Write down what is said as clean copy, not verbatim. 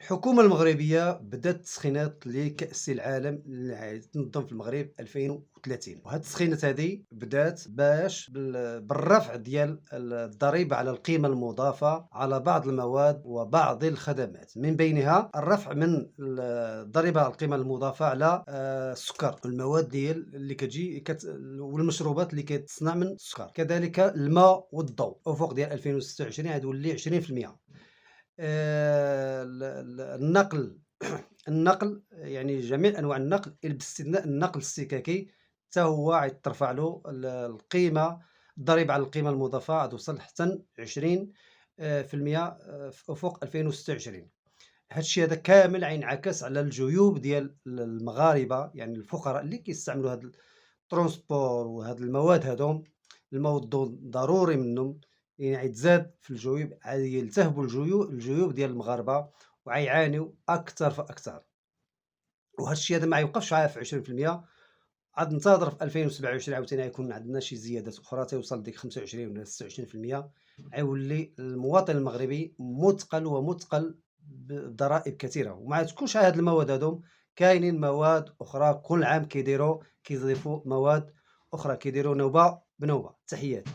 الحكومة المغربية بدات التسخينات لكأس العالم اللي غيتنظم في المغرب 2030. وهاد التسخينات هادي بدات باش بالرفع ديال الضريبة على القيمة المضافة على بعض المواد وبعض الخدمات، من بينها الرفع من الضريبة على القيمة المضافة على السكر والمواد ديال اللي كتجي والمشروبات اللي كتصنع من السكر، كذلك الماء والضوء. أفق ديال 2026 غتولي 20%. النقل النقل يعني جميع أنواع النقل باستثناء النقل السككي، حتى هو غيترفع له القيمة، الضريبة على القيمة المضافة غتوصل حتى 20 في المية في أفق 2026. هاد الشي هذا كامل غينعكس على الجيوب ديال المغاربة، يعني الفقراء اللي كيستعملوا هاد الترونسبور وهاد المواد هادو. الماء والضوء ضروري منهم، يعني غيتزاد في الجيوب، غيلتهبوا الجيوب ديال المغاربة وغيعانيو أكثر فأكثر. وهاد الشي هذا ما غيوقفش عا في 20%، عاد ننتظر في 2027 عاوتاني غيكون عندنا شي زيادات أخرى تيوصل ديك 25 ولا 26%. غيولي المواطن المغربي مُثقل بضرائب كثيرة، وما تكونش هاد المواد هادو، كاينين مواد أخرى كل عام كيضيفوا مواد أخرى، كيديروا نوبة بنوبة. تحياتي.